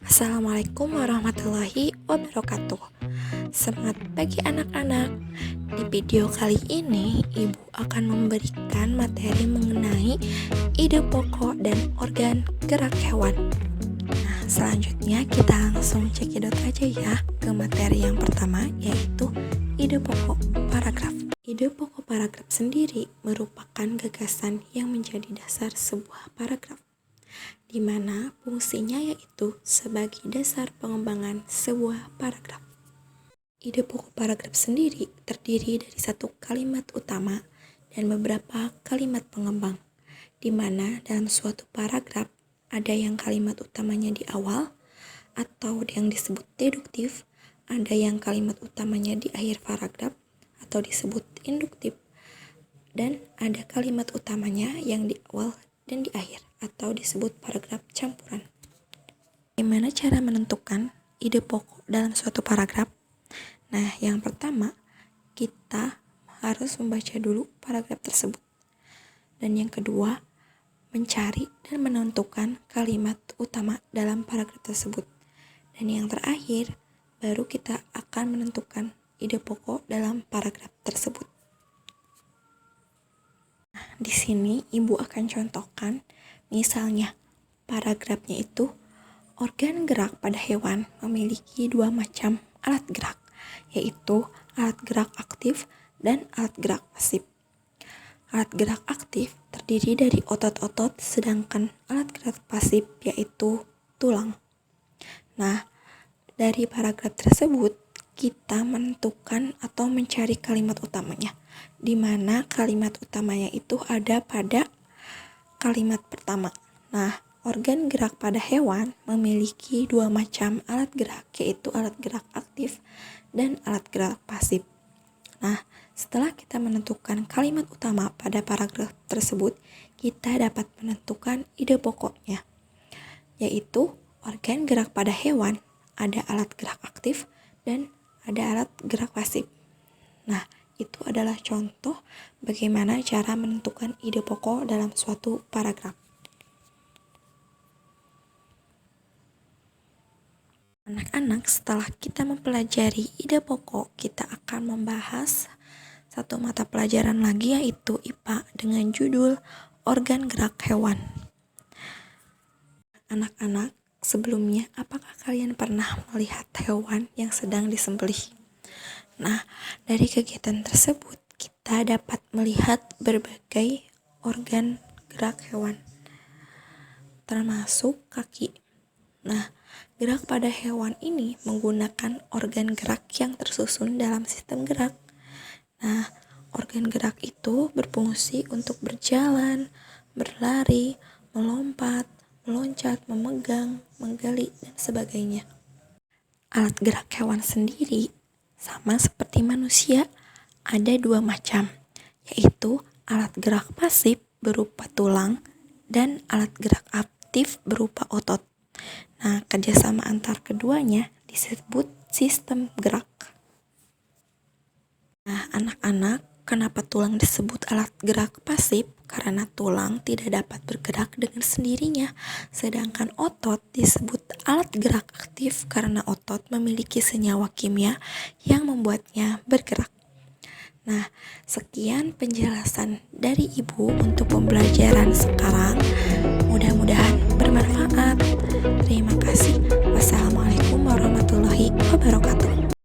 Assalamualaikum warahmatullahi wabarakatuh. Semangat pagi anak-anak. Di video kali ini, Ibu akan memberikan materi mengenai ide pokok dan organ gerak hewan. Nah, selanjutnya kita langsung cekidot aja ya ke materi yang pertama, yaitu ide pokok paragraf. Ide pokok paragraf sendiri merupakan gagasan yang menjadi dasar sebuah paragraf, di mana fungsinya yaitu sebagai dasar pengembangan sebuah paragraf. Ide pokok paragraf sendiri terdiri dari satu kalimat utama dan beberapa kalimat pengembang, di mana dalam suatu paragraf ada yang kalimat utamanya di awal atau yang disebut deduktif, ada yang kalimat utamanya di akhir paragraf atau disebut induktif, dan ada kalimat utamanya yang di awal dan di akhir atau disebut paragraf campuran. Bagaimana cara menentukan ide pokok dalam suatu paragraf? Nah, yang pertama, kita harus membaca dulu paragraf tersebut. Dan yang kedua, mencari dan menentukan kalimat utama dalam paragraf tersebut. Dan yang terakhir, baru kita akan menentukan ide pokok dalam paragraf tersebut. Di sini Ibu akan contohkan, misalnya paragrafnya itu organ gerak pada hewan memiliki dua macam alat gerak, yaitu alat gerak aktif dan alat gerak pasif. Alat gerak aktif terdiri dari otot-otot, sedangkan alat gerak pasif yaitu tulang. Nah, dari paragraf tersebut kita menentukan atau mencari kalimat utamanya, di mana kalimat utamanya itu ada pada kalimat pertama. Nah, organ gerak pada hewan memiliki dua macam alat gerak, yaitu alat gerak aktif dan alat gerak pasif. Nah, setelah kita menentukan kalimat utama pada paragraf tersebut, kita dapat menentukan ide pokoknya, yaitu organ gerak pada hewan ada alat gerak aktif dan ada alat gerak pasif. Nah, itu adalah contoh bagaimana cara menentukan ide pokok dalam suatu paragraf. Anak-anak, setelah kita mempelajari ide pokok, kita akan membahas satu mata pelajaran lagi, yaitu IPA dengan judul organ gerak hewan. Anak-anak, sebelumnya, apakah kalian pernah melihat hewan yang sedang disembelih? Nah, dari kegiatan tersebut, kita dapat melihat berbagai organ gerak hewan, termasuk kaki. Nah, gerak pada hewan ini menggunakan organ gerak yang tersusun dalam sistem gerak. Nah, organ gerak itu berfungsi untuk berjalan, berlari, melompat, meloncat, memegang, menggali, dan sebagainya. Alat gerak hewan sendiri sama seperti manusia, ada dua macam, yaitu alat gerak pasif berupa tulang dan alat gerak aktif berupa otot. Nah, kerjasama antar keduanya disebut sistem gerak. Nah, anak-anak, kenapa tulang disebut alat gerak pasif? Karena tulang tidak dapat bergerak dengan sendirinya, sedangkan otot disebut alat gerak aktif karena otot memiliki senyawa kimia yang membuatnya bergerak. Nah, sekian penjelasan dari Ibu untuk pembelajaran sekarang. Mudah-mudahan bermanfaat. Terima kasih. Wassalamualaikum warahmatullahi wabarakatuh.